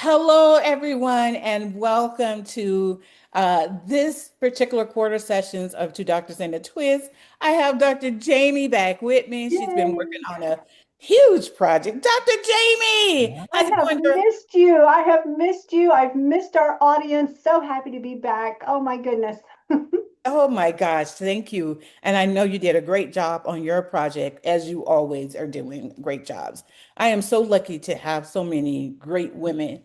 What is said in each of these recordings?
Hello, everyone, and welcome to this particular quarter sessions of Two Doctors and a Twist. I have Dr. Jamie back with me. She's been working Yay! on a huge project. Dr. Jamie, I how's it have going, girl? missed you. I have missed you. I've missed our audience. So happy to be back. Oh my goodness. Oh my gosh, thank you. And I know you did a great job on your project, as you always are doing great jobs. I am so lucky to have so many great women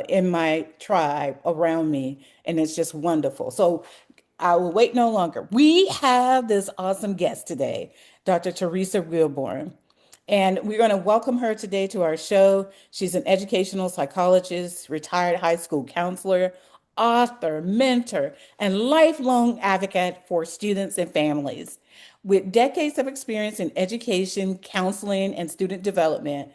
in my tribe around me, and it's just wonderful. So I will wait no longer. We have this awesome guest today, Dr. Teresa Wilburn. And we're going to welcome her today to our show. She's an educational psychologist, retired high school counselor, author, mentor, and lifelong advocate for students and families. With decades of experience in education, counseling, and student development,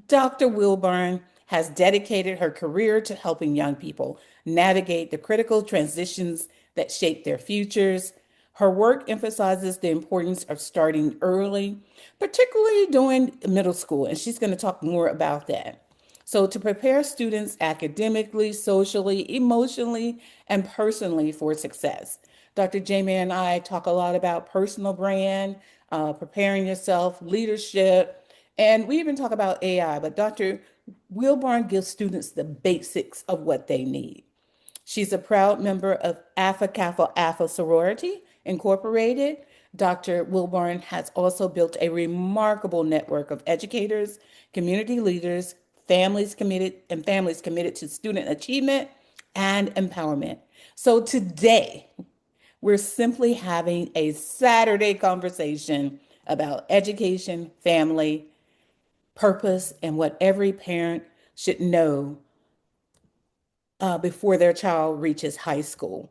Dr. Wilburn has dedicated her career to helping young people navigate the critical transitions that shape their futures. Her work emphasizes the importance of starting early, particularly during middle school, and she's going to talk more about that. So, to prepare students academically, socially, emotionally, and personally for success. Dr. Jamie and I talk a lot about personal brand, preparing yourself, leadership, and we even talk about AI. But Dr. Wilburn gives students the basics of what they need. She's a proud member of Alpha Kappa Alpha Sorority Incorporated. Dr. Wilburn has also built a remarkable network of educators, community leaders, families committed to student achievement and empowerment. So today, we're simply having a Saturday conversation about education, family, purpose, and what every parent should know before their child reaches high school.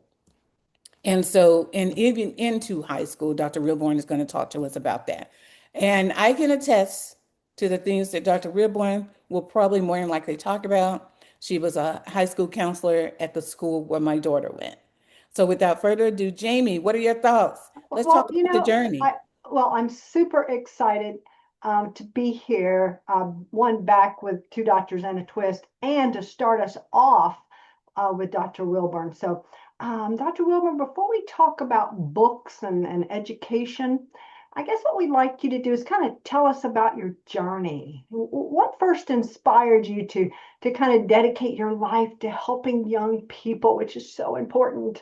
And so, and even into high school, Dr. Wilborn is going to talk to us about that. And I can attest to the things that Dr. Wilborn will probably more than likely talk about. She was a high school counselor at the school where my daughter went. So, without further ado, Jamie, what are your thoughts? Let's talk Well, about the journey. I'm super excited to be here. One back with Two Doctors and a Twist, and to start us off with Dr. Wilburn. So, Dr. Wilburn, before we talk about books and education, I guess what we'd like you to do is kind of tell us about your journey. What first inspired you to kind of dedicate your life to helping young people, which is so important?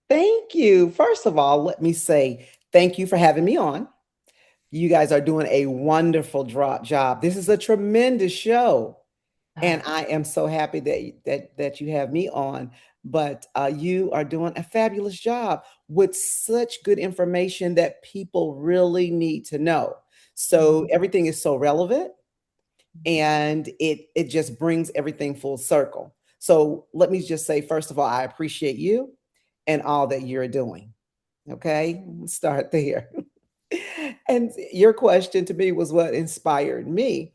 Thank you. First of all, let me say thank you for having me on. You guys are doing a wonderful job. This is a tremendous show, and I am so happy that you have me on. But you are doing a fabulous job with such good information that people really need to know. So everything is so relevant, and it just brings everything full circle. So let me just say, first of all, I appreciate you and all that you're doing. Okay, start there. And your question to me was what inspired me.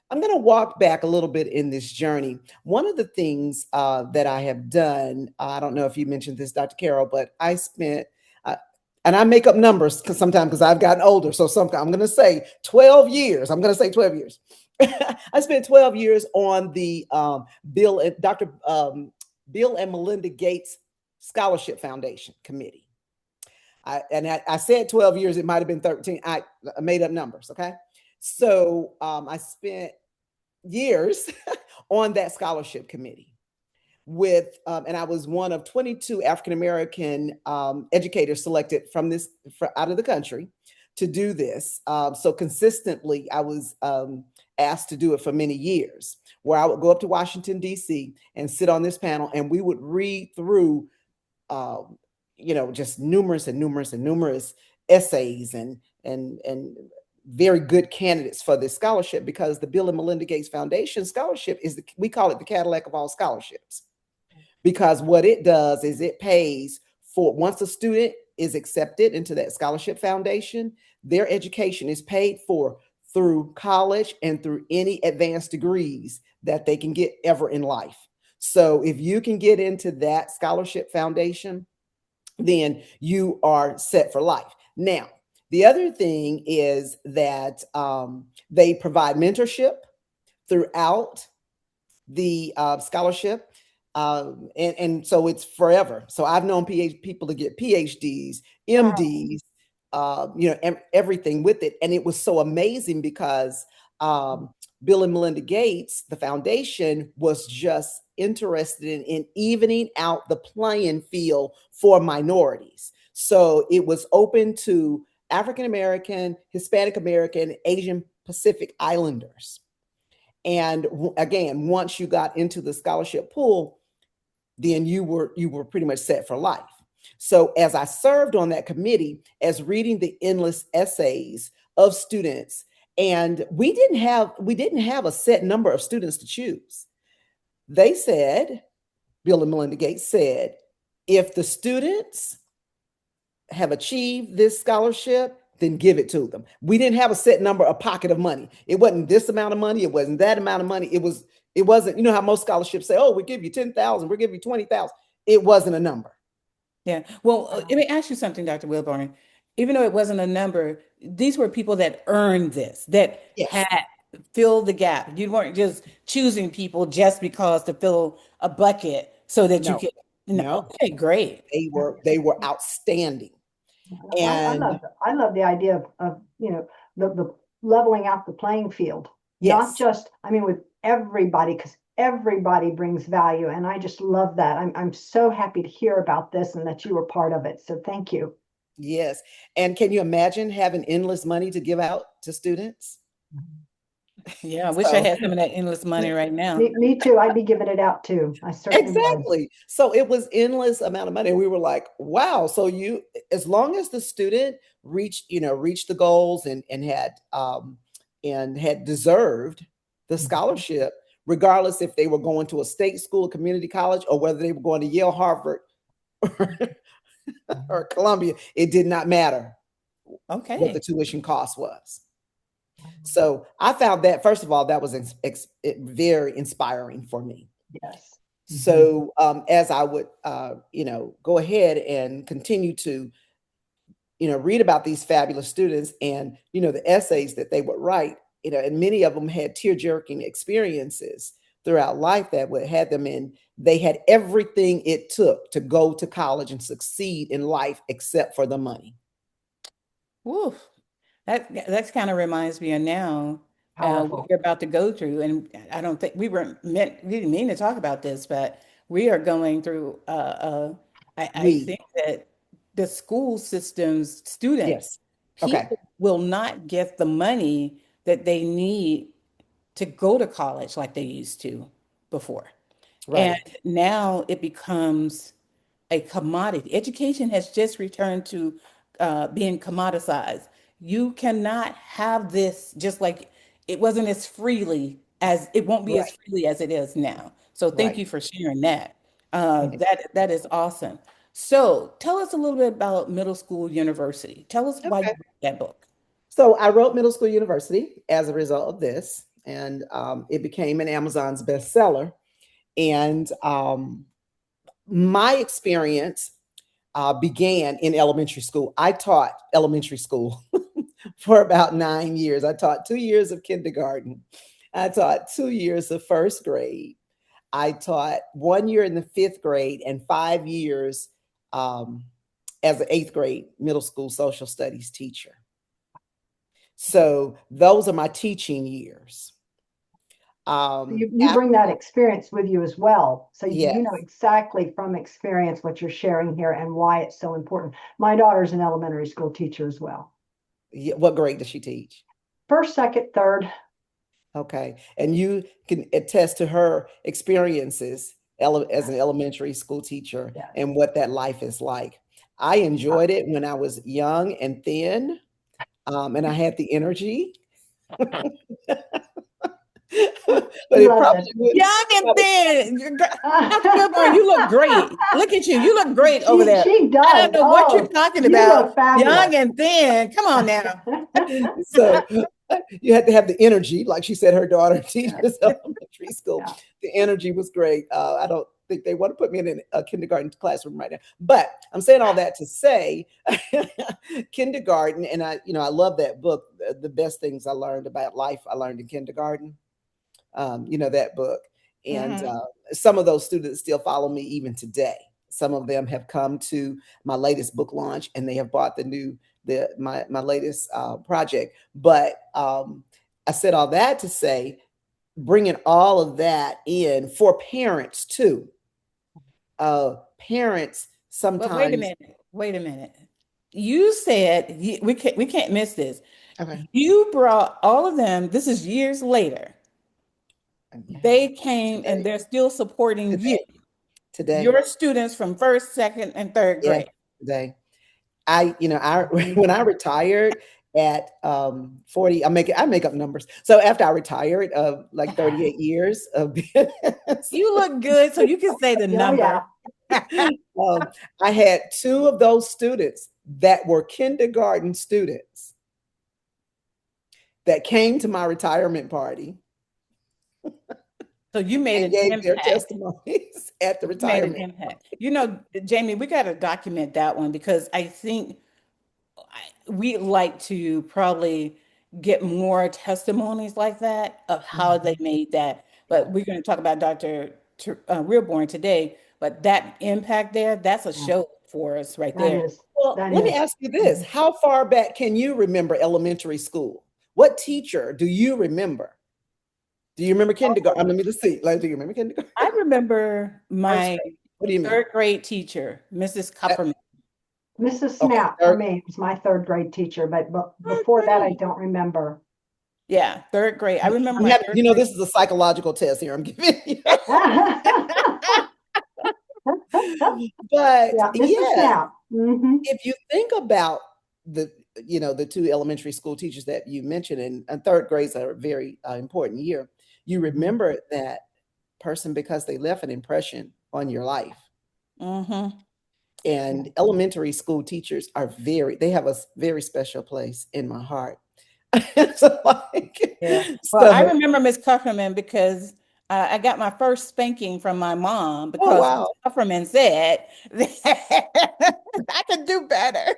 I'm going to walk back a little bit in this journey. One of the things that I have done, I don't know if you mentioned this, Dr. Carroll, but I spent, and I make up numbers because sometimes because I've gotten older. So sometimes I'm going to say 12 years. I'm going to say 12 years. I spent 12 years on the Dr. Bill and Melinda Gates Scholarship Foundation Committee. I said 12 years, it might have been 13. I made up numbers, okay? So I spent years on that scholarship committee with, and I was one of 22 African American educators selected out of the country to do this. So consistently, I was asked to do it for many years, where I would go up to Washington, D.C. and sit on this panel, and we would read through just numerous essays and very good candidates for this scholarship, because the Bill and Melinda Gates Foundation scholarship we call it the Cadillac of all scholarships, because what it does is it pays for, once a student is accepted into that scholarship foundation, their education is paid for through college and through any advanced degrees that they can get ever in life. So if you can get into that scholarship foundation, then you are set for life. Now, the other thing is that they provide mentorship throughout the scholarship. And so it's forever. So I've known people to get PhDs, Wow. MDs, everything with it. And it was so amazing because Bill and Melinda Gates, the foundation, was just interested in evening out the playing field for minorities. So it was open to African American, Hispanic American, Asian Pacific Islanders. And again, once you got into the scholarship pool, then you were pretty much set for life. So as I served on that committee, as reading the endless essays of students, and we didn't have a set number of students to choose. They said, Bill and Melinda Gates said, if the students have achieved this scholarship, then give it to them. We didn't have a set number, a pocket of money. It wasn't this amount of money. It wasn't that amount of money. It wasn't, you know how most scholarships say, oh, we give you 10,000, we give you 20,000. It wasn't a number. Yeah. Well, let me ask you something, Dr. Wilburn. Even though it wasn't a number, these were people that earned this, that Yes. had filled the gap. You weren't just choosing people just because to fill a bucket so that you No, could, no, okay, great. they were outstanding. And I love the idea of the leveling out the playing field. Not yes, just, I mean, with everybody, because everybody brings value. And I just love that. I'm so happy to hear about this and that you were part of it. So thank you. yes. And can you imagine having endless money to give out to students? Yeah, I wish I So had some of that endless money right now. Me too. I'd be giving it out too. I certainly would. exactly. So it was endless amount of money. We were like, wow. So as long as the student reached the goals and had deserved the scholarship, regardless if they were going to a state school, community college, or whether they were going to Yale, Harvard, or Columbia, it did not matter what the Okay. tuition cost was. So I found that, first of all, that was very inspiring for me. Yes. So as I would, go ahead and continue to, read about these fabulous students and, the essays that they would write, and many of them had tear-jerking experiences throughout life that would have them in. They had everything it took to go to college and succeed in life except for the money. Woo. That kind of reminds me of now what Powerful. we're about to go through, and I don't think we didn't mean to talk about this, but we are going through. I We, think that the school systems students, yes. Okay. people will not get the money that they need to go to college like they used to before, and Right. now it becomes a commodity. Education has just returned to being commoditized. You cannot have this just like it wasn't as freely as it won't be as Right. freely as it is now. So thank Right. you for sharing that. That is awesome. So tell us a little bit about middle school university. Tell us why you Okay. wrote that book. So I wrote Middle School University as a result of this, and it became an Amazon's bestseller. And my experience began in elementary school. I taught elementary school for about 9 years. I taught 2 years of kindergarten. I taught 2 years of first grade. I taught 1 year in the fifth grade and 5 years as an eighth grade middle school social studies teacher. So those are my teaching years. You bring that After, experience with you as well. So you know yes. exactly from experience what you're sharing here and why it's so important. My daughter's an elementary school teacher as well. What grade does she teach? First, second, third. Okay. And you can attest to her experiences as an elementary school teacher Yes. and what that life is like. I enjoyed it when I was young and thin, and I had the energy. But We it love it. probably wouldn't. Young and thin. Dr. Wilburn, you look great. Look at you. You look great over there. She I don't does. know what you're Oh, talking you about. look fabulous. Young and thin. Come on now. So you had to have the energy, like she said, her daughter teaches Yeah. elementary school. Yeah. The energy was great. I don't think they want to put me in a kindergarten classroom right now, but I'm saying all that to say, kindergarten, and I love that book. The best things I learned about life, I learned in kindergarten. That book, And some of those students still follow me even today. Some of them have come to my latest book launch, and they have bought my latest project. But I said all that to say, bringing all of that in for parents too. Parents But wait a sometimes. minute. Wait a minute. You said we can't miss this. Okay. You brought all of them. This is years later. They came and Today, they're still supporting you. today, Your students from first, second, and third yeah, grade. today. I when I Amazing. retired at 40, I make up numbers. So after I retired of like 38 years of being, You look good, so you can say the Oh, number. yeah. I had two of those students that were kindergarten students that came to my retirement party So you made and an gave their impact. testimonies at the You made an retirement. impact. Jamie, we got to document that one because I think we'd like to probably get more testimonies like that of how they Mhm. made that. But Yeah. we're going to talk about Dr. Rearborn today. But that impact there, that's a Yeah, show for us right that there. is, Well, that let me is. ask you this. Mhm. How far back can you remember elementary school? What teacher do you remember? Do you remember kindergarten? Let me just see. Like, do you remember kindergarten? I remember First my grade. What do you mean? third grade teacher, Mrs. Uh, Kupperman. Mrs. Okay, Snap for third, me was my third grade teacher, but Third before that, I grade. don't remember. Yeah, third grade. I remember I'm my having, third grade. this is a psychological test here I'm giving you. But Yeah, Mrs. yeah, Snap. Hmm. if you think about the, the two elementary school teachers that you mentioned, and third grades are a very important year, you remember that person because they left an impression on your life. Mm-hmm. And elementary school teachers they have a very special place in my heart. So, like, Yeah. Well, I so, remember Miss Kupperman because I got my first spanking from my mom oh, because Miss wow. Kupperman said that I could do better.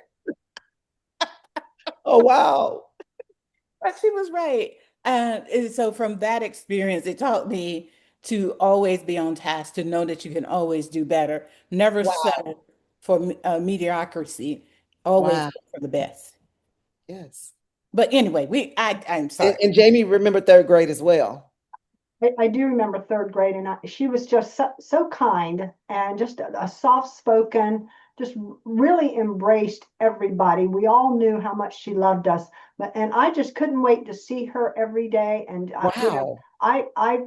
Oh, wow. But she was right. And so from that experience, it taught me to always be on task, to know that you can always do better, never Wow. settle for mediocrity, always Wow. look for the best. Yes. But anyway, I'm And, sorry. and Jamie remembered third grade as well. I do remember third grade, and she was just so kind and just a soft spoken, just really embraced everybody. We all knew how much she loved us, and I just couldn't wait to see her every day. And Wow. I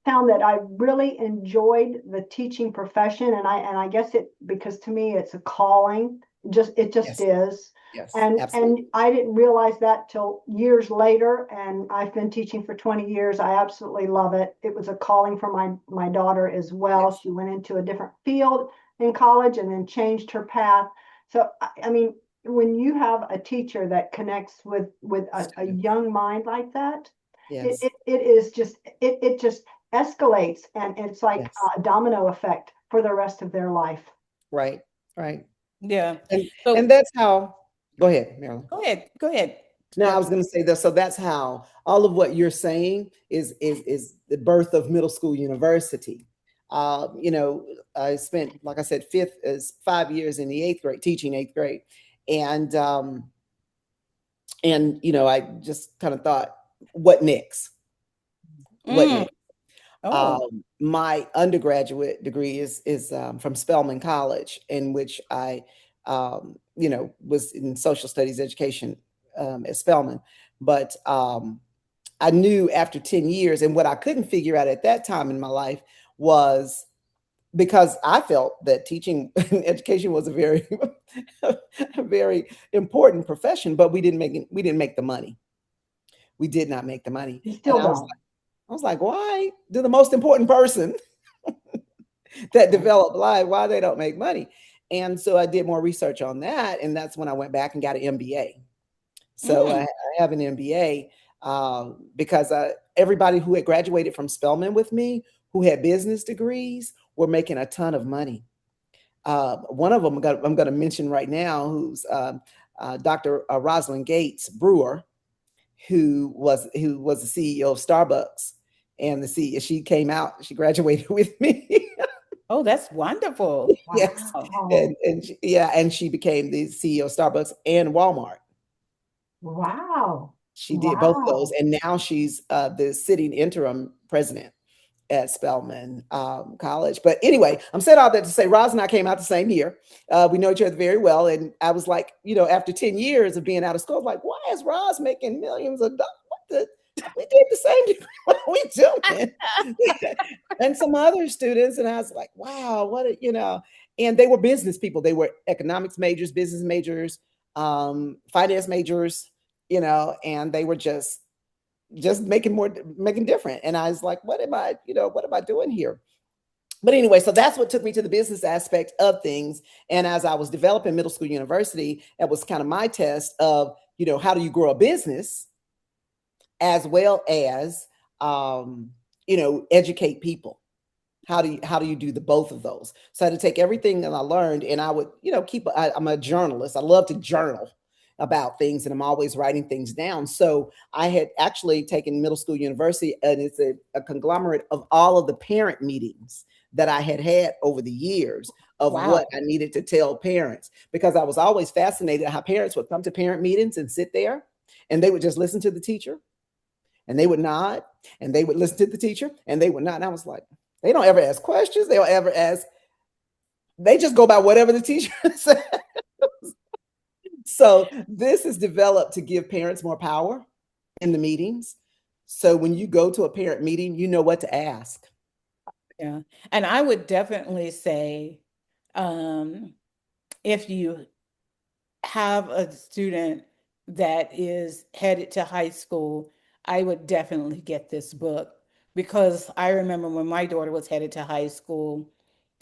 found that I really enjoyed the teaching profession, and I guess it because to me it's a calling. It just Yes. is. Yes. And Absolutely. I didn't realize that till years later, and I've been teaching for 20 years. I absolutely love it. It was a calling for my daughter as well. Yes. She went into a different field in college and then changed her path. So I mean, when you have a teacher that connects with a Students. young mind like that, it Yes. it, it is just it just escalates, and it's like Yes. a domino effect for the rest of their life. Right. Right. Yeah. And So that's how, go ahead, Marilyn. go ahead. Go ahead. No, I Dr. was going to say that. So that's how all of what you're saying is the birth of middle school university. I spent, like I said, 5 years in the eighth grade, teaching eighth grade, and I just kind of thought, what next? What Mm. next? Oh. My undergraduate degree is from Spelman College, in which I, was in social studies education at Spelman. But I knew after 10 years, and what I couldn't figure out at that time in my life was because I felt that teaching and education was a very, a very important profession, but we didn't make the money. We did not make the money, You and still don't. I was like, why do the most important person that develop live, why they don't make money? And so I did more research on that, and that's when I went back and got an MBA. So Mm. I have an MBA because everybody who had graduated from Spelman with me, who had business degrees, were making a ton of money. One of them I'm going to mention right now, who's Dr. Rosalind Gates Brewer, who was the CEO of Starbucks, and she came out, she graduated with me. Oh, that's wonderful. Yes. Wow. And she became the CEO of Starbucks and Walmart. Wow. She did both of those. Wow. And now she's the sitting interim president at Spelman College. But anyway, I'm saying all that to say Roz and I came out the same year. We know each other very well. And I was like, after 10 years of being out of school, I was like, why is Roz making millions of dollars? We did the same degree. What are we doing? And some other students. And I was like, wow, and they were business people. They were economics majors, business majors, finance majors, and they were just making different. And I was like, what am I doing here? But anyway, so that's what took me to the business aspect of things. And as I was developing middle school university, that was kind of my test of, how do you grow a business as well as, educate people? How do you do the both of those? So I had to take everything that I learned, and I would, I'm a journalist. I love to journal about things, and I'm always writing things down. So I had actually taken middle school university, and it's a conglomerate of all of the parent meetings that I had over the years of Wow. what I needed to tell parents, because I was always fascinated how parents would come to parent meetings and sit there and they would just listen to the teacher and they would nod and they would listen to the teacher and they would not. And I was like, they don't ever ask questions. They don't ever ask. They just go by whatever the teacher says. So this is developed to give parents more power in the meetings. So when you go to a parent meeting, you know what to ask. Yeah. And I would definitely say, if you have a student that is headed to high school, I would definitely get this book, because I remember when my daughter was headed to high school,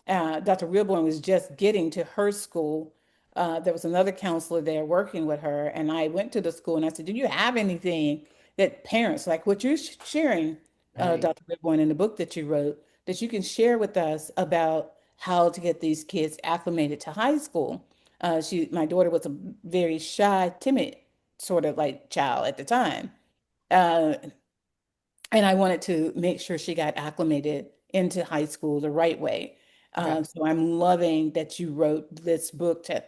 Dr. Wilburn was just getting to her school. There was another counselor there working with her, and I went to the school and I said, "Do you have anything that parents, like what you're sharing, Right. Dr. Wilburn, in the book that you wrote, that you can share with us about how to get these kids acclimated to high school?" My daughter was a very shy, timid sort of like child at the time. Uh, and I wanted to make sure she got acclimated into high school the right way. Okay. So I'm loving that you wrote this book to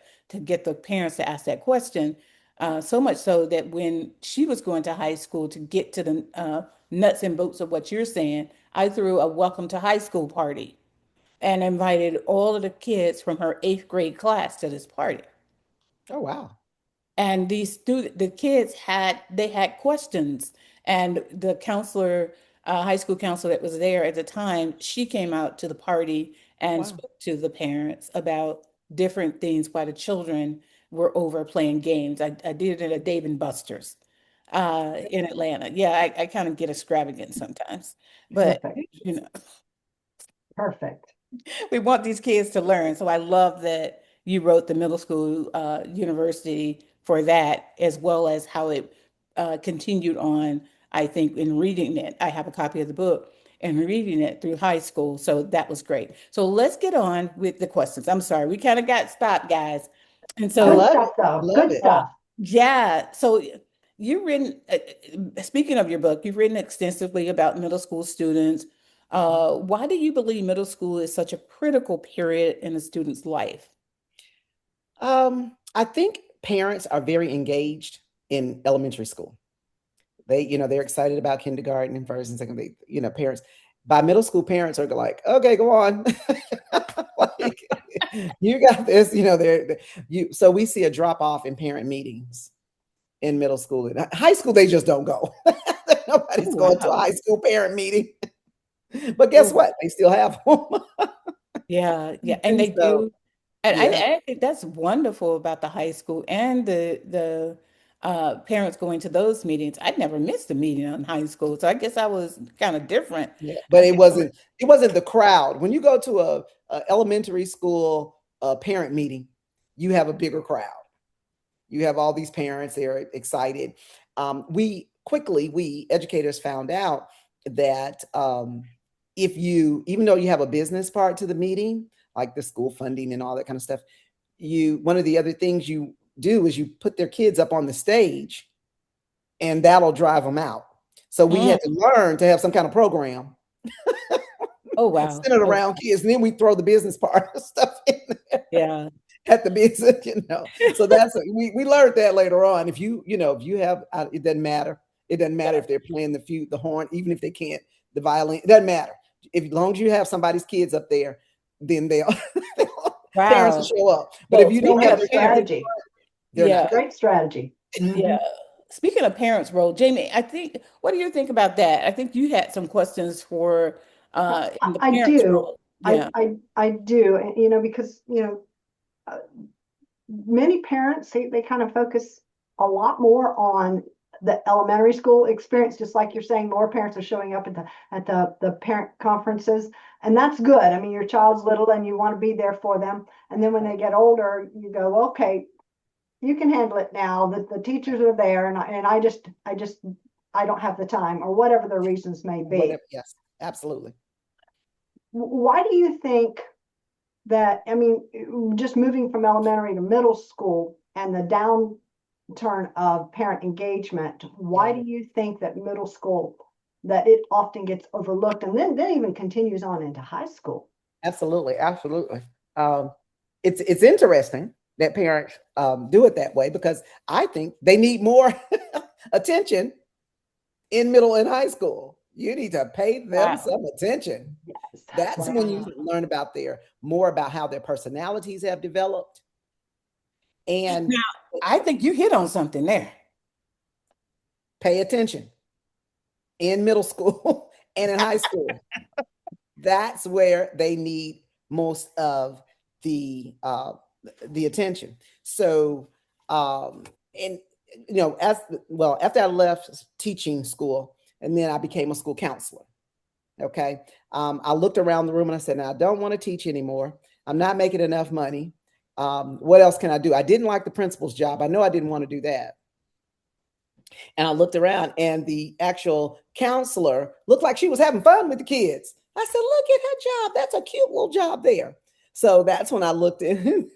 get the parents to ask that question. So much so that when she was going to high school, to get to the nuts and bolts of what you're saying, I threw a welcome to high school party and invited all of the kids from her eighth grade class to this party. Oh, wow. And the kids had questions, and the counselor, high school counselor that was there at the time, she came out to the party and Wow. spoke to the parents about different things while the children were over playing games. I did it at Dave and Buster's in Atlanta. Yeah, I kind of get extravagant sometimes, but Perfect. you know, Perfect. we want these kids to learn. So I love that you wrote the middle school university for that, as well as how it continued on. I think in reading it, I have a copy of the book and reading it through high school. So that was great. So let's get on with the questions. I'm sorry, we kind of got stopped, guys. And I Good so, love stuff, it. I though. love Good it. stuff. yeah. So you've written, speaking of your book, you've written extensively about middle school students. Why do you believe middle school is such a critical period in a student's life? I think parents are very engaged in elementary school. They're excited about kindergarten and first and second. Parents by middle school, parents are like, okay, go on. Like, you got this, so we see a drop off in parent meetings in middle school. In high school, they just don't go. Oh, Nobody's going to a wow. high school parent meeting. But guess Oh, what? They still have them. Yeah, yeah, and And they so, do. And yeah. I think that's wonderful about the high school and the parents going to those meetings. I'd never missed a meeting in high school, so I guess I was kind of different. Yeah, I but it guess I was, wasn't it wasn't the crowd. When you go to a elementary school parent meeting, you have a bigger crowd. You have all these parents, they're excited. We educators found out that if you, even though you have a business part to the meeting, like the school funding and all that kind of stuff, one of the other things you do is you put their kids up on the stage and that'll drive them out. So we Mm. had to learn to have some kind of program Oh, wow. centered Oh, around kids. And then we throw the business part of stuff in there yeah. at the business, you know. So we learned that later on. If if you have, it doesn't matter. It doesn't matter if they're playing the horn, even if they can't, the violin, it doesn't matter. If as long as you have somebody's kids up there, then parents will Wow. show up. But if So you don't speaking have of Great their kids, parents, strategy. they're not. yeah, Great strategy. yeah. Mhm. Speaking of parents' role, Jamie, I think, what do you think about that? I think you had some questions for in the I parents' do. role. Yeah. I do. And, you know, because, uh, many parents, they kind of focus a lot more on the elementary school experience, just like you're saying, more parents are showing up at the parent conferences, and that's good. I mean, your child's little and you want to be there for them. And then when they get older, you go, okay, you can handle it now. The teachers are there, and I don't have the time, or whatever the reasons may be. Whatever. Yes, absolutely. Why do you think that, I mean, just moving from elementary to middle school and the downturn of parent engagement, why Yeah, do you think that middle school, that it often gets overlooked, and then even continues on into high school? absolutely, absolutely. Um, it's interesting that parents do it that way because I think they need more attention in middle and high school. You need to pay them Wow. some attention. Yes. That's when you Wow. learn about more about how their personalities have developed. And Now, I think you hit on something there. pay attention in middle school and in high school. That's where they need most of the attention. So, and as well, after I left teaching school, and then I became a school counselor. Okay, I looked around the room and I said, "Now I don't want to teach anymore. I'm not making enough money. What else can I do?" I didn't like the principal's job. I know I didn't want to do that. And I looked around, and the actual counselor looked like she was having fun with the kids. I said, "Look at her job. That's a cute little job there." So that's when I looked into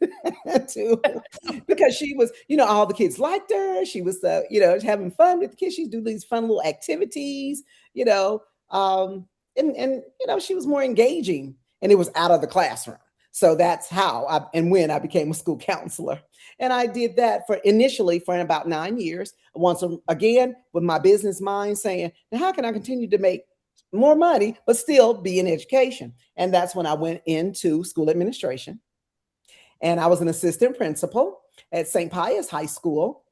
because she was, all the kids liked her. She was, having fun with the kids. She'd do these fun little activities, you know, um, and she was more engaging, and it was out of the classroom. So that's how and when I became a school counselor. And I did that initially for about 9 years. Once again, with my business mind saying, now how can I continue to make more money, but still be in education? And that's when I went into school administration. And I was an assistant principal at St. Pius High School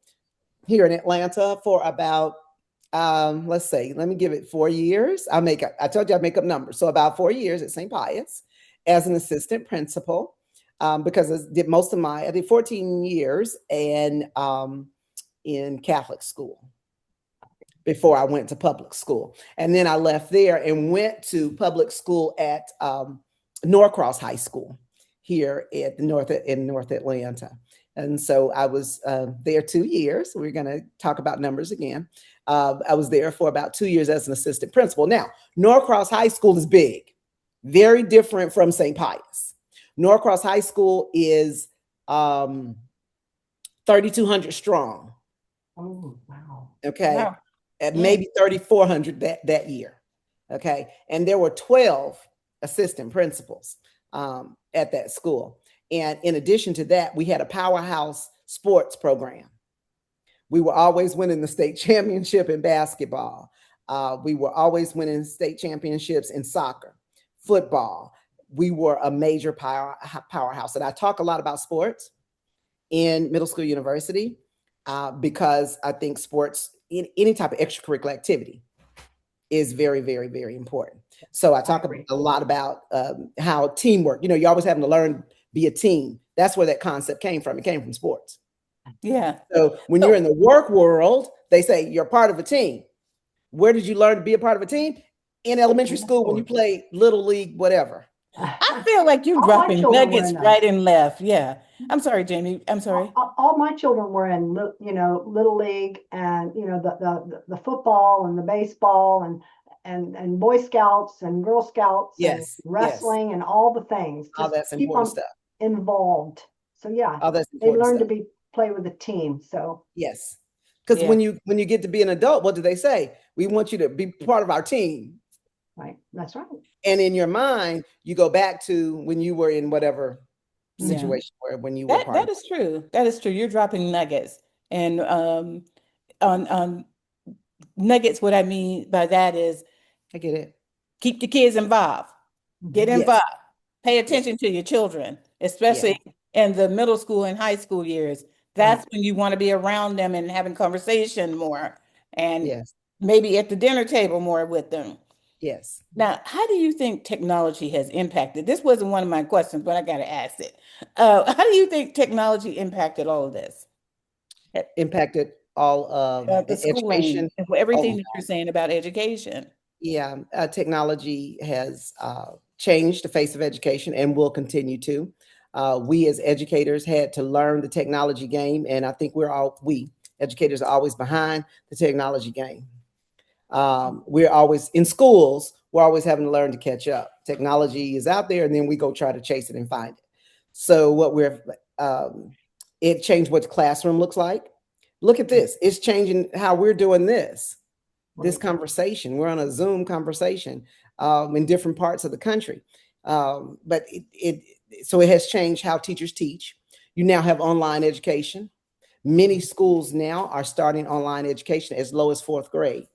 here in Atlanta for about, let's say, let me give it 4 years. I told you I make up numbers. So about 4 years at St. Pius as an assistant principal. Because I did 14 years in Catholic school before I went to public school. And then I left there and went to public school at Norcross High School here in North Atlanta. And so I was there 2 years. We're going to talk about numbers again. I was there for about 2 years as an assistant principal. Now, Norcross High School is big, very different from St. Pius. Norcross High School is 3,200 strong. Oh, wow. Okay. Wow. Maybe 3,400 that year. Okay. And there were 12 assistant principals at that school. And in addition to that, we had a powerhouse sports program. We were always winning the state championship in basketball. We were always winning state championships in soccer, football. We were a major powerhouse. And I talk a lot about sports in middle school university because I think sports, in any type of extracurricular activity, is very, very, very important. So I talk a lot about how teamwork, you're always having to learn, be a team. That's where that concept came from. It came from sports. Yeah. So when you're in the work world, they say you're part of a team. Where did you learn to be a part of a team? In elementary school when you play little league, whatever. I feel like you're All my dropping children were nuggets in them. right and left. Yeah. I'm sorry, Jamie. I'm sorry. All my children were in, little league, and the football and the baseball and Boy Scouts and Girl Scouts and Yes, wrestling and all the things. All Just that's keep important them stuff. involved. So yeah, All that's they important learn to stuff. play with a team. So Yes. Because Yeah. when you get to be an adult, what do they say? We want you to be part of our team. Right. That's right. And in your mind, you go back to when you were in whatever Yeah. situation where when you were That part of. that is true. That is true. You're dropping nuggets. And on nuggets, what I mean by that is I get it. keep the kids involved. Get Mhm. Yes. involved. Pay Yes. attention to your children, Yeah. especially in the middle school and high school years. Right. That's when you want to be around them and having conversation more, and Yes. maybe at the dinner table more with them. Yes. Now, how do you think technology has impacted? This wasn't one of my questions, but I got to ask it. How do you think technology impacted all of this? Impacted all of The schooling education. and Oh, everything that you're saying about education. yeah. Technology has changed the face of education and will continue to. We as educators had to learn the technology game, and I think we educators are always behind the technology game. We're always in schools, we're always having to learn to catch up. Technology is out there, and then we go try to chase it and find it. So um, it changed what the classroom looks like. Look at this. It's changing how we're doing this Right. conversation. We're on a Zoom conversation in different parts of the country. But so it has changed how teachers teach. You now have online education. Many schools now are starting online education as low as fourth grade.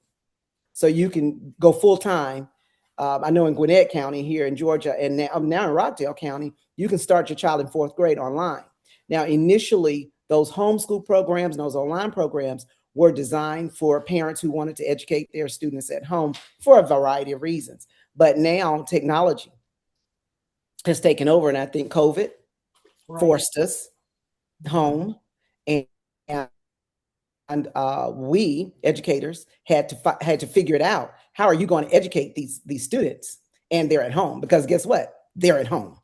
So you can go full time. I know in Gwinnett County here in Georgia, and now in Rockdale County, you can start your child in fourth grade online. Now, initially, those homeschool programs and those online programs were designed for parents who wanted to educate their students at home for a variety of reasons. But now technology has taken over, and I think COVID Right. forced us home, and we educators had to figure it out. How are you going to educate these students? And they're at home because guess what? They're at home.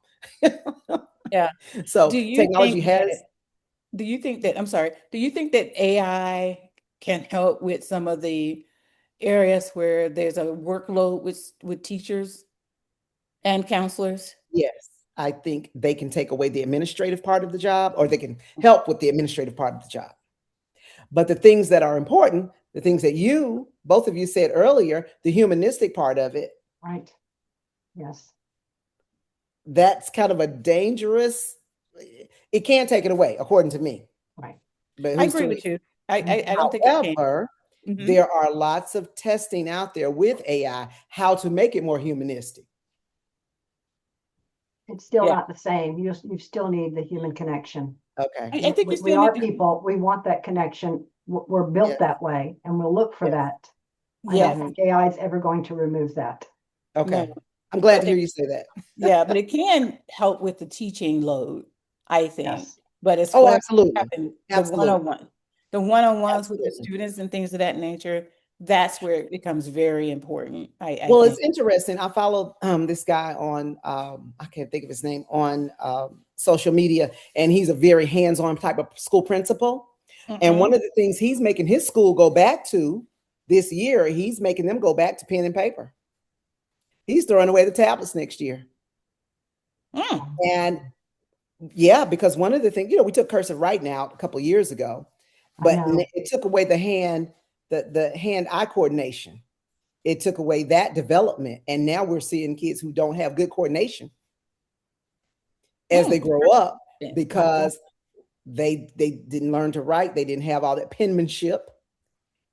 Yeah. So Do you technology think has. that, I'm sorry, do you think that AI can help with some of the areas where there's a workload with teachers and counselors? Yes, I think they can take away the administrative part of the job, or they can help with the administrative part of the job. But the things that are important, the things that both of you said earlier, the humanistic part of it, Right. Yes. that's kind of a dangerous, it can't take it away, according to me. Right. But I who's agree to read? with you. I don't think it can. However, Mhm. there are lots of testing out there with AI, how to make it more humanistic. It's still Yeah. not the same. You still need the human connection. Okay. I think you We still need are to, people. We want that connection. We're built Yes. that way, and we'll look for Yes. that. I yeah, don't think AI is ever going to remove that. Okay. no, I'm glad but to hear you say that. yeah, but it can help with the teaching load, I think. Yes. But as Oh, far as absolutely. having Absolutely. the one-on-ones with the Absolutely. students and things of that nature, that's where it becomes very important, I Well, it's think. interesting. I follow this guy on I can't think of his name on social media, and he's a very hands-on type of school principal. And one Mm-hmm. of the things he's making his school go back to this year, he's making them go back to pen and paper. He's throwing away the tablets next year. Mm. And yeah, because one of the things, we took cursive writing out a couple of years ago, I but know. it took away the hand-eye coordination. It took away that development. And now we're seeing kids who don't have good coordination as they Mm. grow up Yeah. because they didn't learn to write. They didn't have all that penmanship.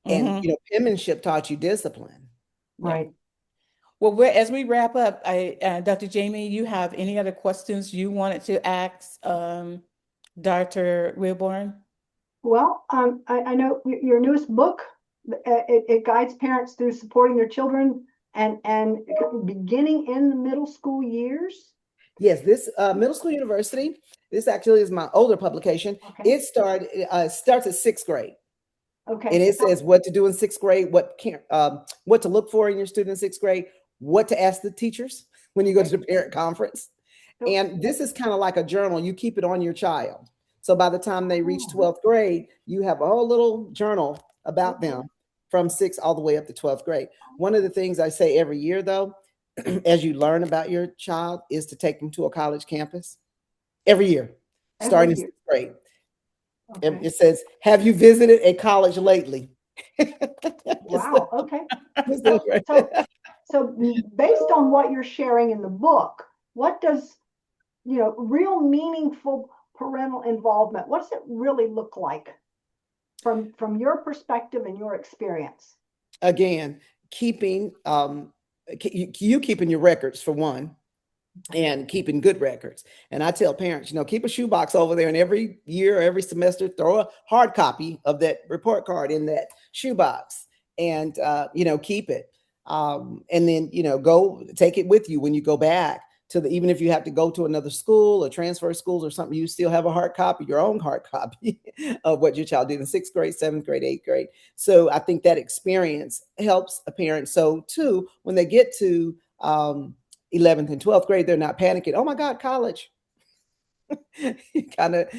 And Mm-hmm. penmanship taught you discipline. Yeah. Right. Well, as we wrap up, Dr. Jamie, you have any other questions you wanted to ask Dr. Wilburn? Well, I know your newest book, it guides parents through supporting their children and beginning in the middle school years. Yes, this middle school university, this actually is my older publication. Okay. Starts at sixth grade. And Okay. it says what to do in sixth grade, what to look for in your student in sixth grade, what to ask the teachers when you go to the parent conference. So- And this is kind of like a journal. You keep it on your child. So by the time they reach Oh, 12th grade, you have a whole little journal about okay. them from sixth all the way up to 12th grade. One of the things I say every year, though, as you learn about your child, is to take them to a college campus every year, Every starting in year. sixth grade. Okay. It says, "Have you visited a college lately?" Wow. Okay. Just So, right. so, so based on what you're sharing in the book, what does, real meaningful parental involvement, what does it really look like from your perspective and your experience? Again, keeping you keeping your records for one, and keeping good records. And I tell parents, keep a shoebox over there, and every year, every semester, throw a hard copy of that report card in that shoebox, and keep it. And then go take it with you when you go back to even if you have to go to another school or transfer schools or something, you still have a hard copy, your own hard copy of what your child did in sixth grade, seventh grade, eighth grade. So I think that experience helps a parent. So too, when they get to 11th and 12th grade, they're not panicking. Oh my God, college. Kind of,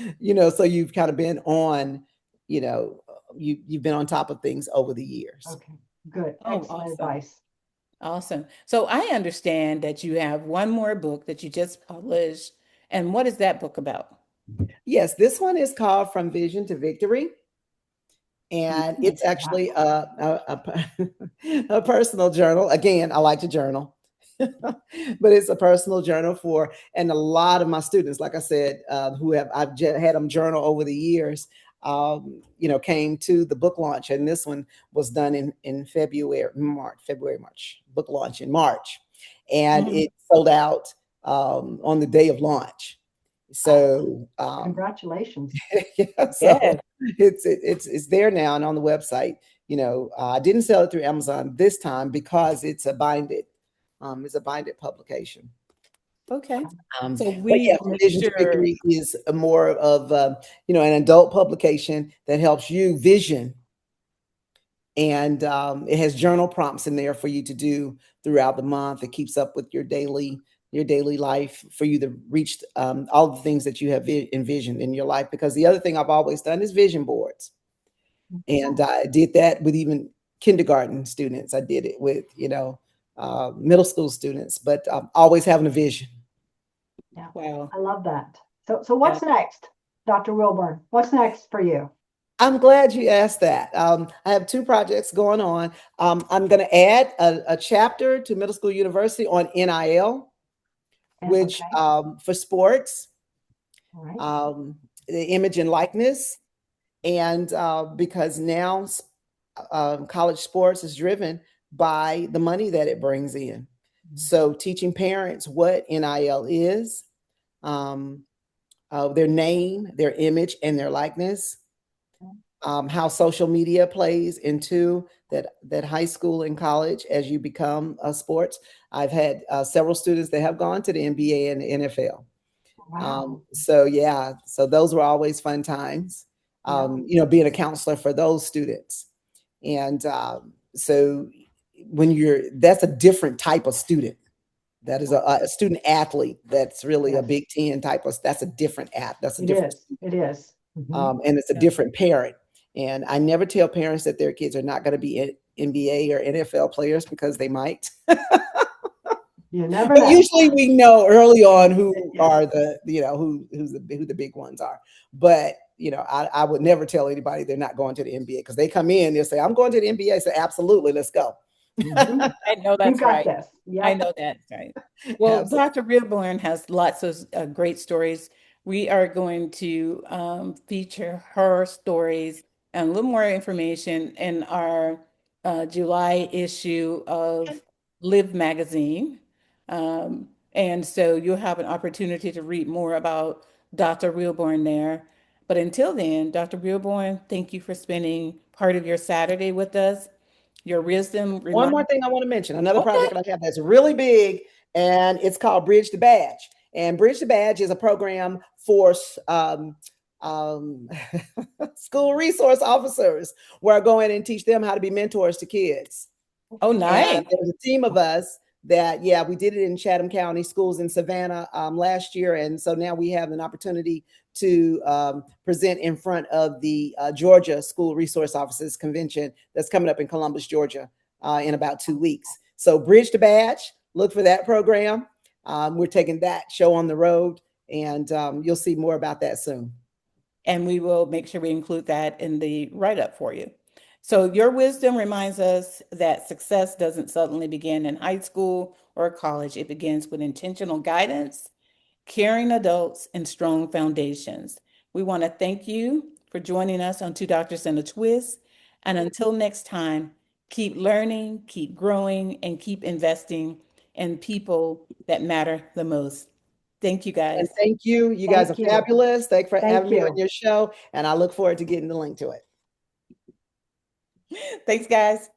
so you've kind of been on, you've been on top of things over the years. Okay, good. Oh, Excellent awesome. advice. Awesome. So I understand that you have one more book that you just published. And what is that book about? Yes, this one is called From Vision to Victory. And it's actually a personal journal. Again, I like to journal, but it's a personal journal and a lot of my students, like I said, I've had them journal over the years, came to the book launch. And this one was done in March, book launch in March. And Mhm. it sold out on the day of launch. So congratulations. yeah, so Yes. it's there now and on the website. I didn't sell it through Amazon this time because it's a binded publication. Okay. So But we yeah, will From make Vision to sure. Victory is a more of an adult publication that helps you vision, and it has journal prompts in there for you to do throughout the month. It keeps up with your daily life for you to reach all the things that you have envisioned in your life. Because the other thing I've always done is vision boards, and I did that with even kindergarten students. I did it with middle school students, but always having a vision. Yeah, Wow. I love that. So Yeah. what's next, Dr. Wilburn? What's next for you? I'm glad you asked that. I have two projects going on. I'm going to add a chapter to Middle School University on NIL, which Okay, for sports, all right. the image and likeness, and because now college sports is driven by the money that it brings in. So teaching parents what NIL is, their name, their image, and their likeness. How social media plays into that high school and college as you become sports. I've had several students that have gone to the NBA and the NFL. Wow. So yeah, so those were always fun times. Being a counselor for those students, and so that's a different type of student. That is a student athlete. That's really a Yes, Big Ten type of. That's a different app. That's a it different. is. It is. Mhm. And it's a Yeah. different parent. And I never tell parents that their kids are not going to be NBA or NFL players because they might. You never But know. usually we know early on who Yeah. are who the big ones are. But I would never tell anybody they're not going to the NBA because they come in, they'll say, "I'm going to the NBA." I say, "Absolutely, let's go." Mhm. I know You that's got right. this. I Yep. know that's right. Well, Absolutely. Dr. Wilburn has lots of great stories. We are going to feature her stories and a little more information in our July issue of Live magazine. And so you'll have an opportunity to read more about Dr. Wilburn there. But until then, Dr. Wilburn, thank you for spending part of your Saturday with us. Your wisdom One reminds. more thing I want to mention, another Okay. project that I have that's really big, and it's called Bridge the Badge. And Bridge the Badge is a program for um, school resource officers where I go in and teach them how to be mentors to kids. Oh, And nice. there's a team of us that, yeah, we did it in Chatham County schools in Savannah last year. And so now we have an opportunity to present in front of the Georgia School Resource Officers Convention that's coming up in Columbus, Georgia in about 2 weeks. So Bridge to Badge, look for that program. We're taking that show on the road, and you'll see more about that soon. and we will make sure we include that in the write-up for you. So your wisdom reminds us that success doesn't suddenly begin in high school or college. It begins with intentional guidance, caring adults, and strong foundations. We want to thank you for joining us on Two Doctors and a Twist. And until next time, keep learning, keep growing, and keep investing in people that matter the most. Thank you, And guys. thank you. You guys are Thank you. fabulous. Thanks for Thank having me on you. your show. And I look forward to getting the link to it. Thanks, guys.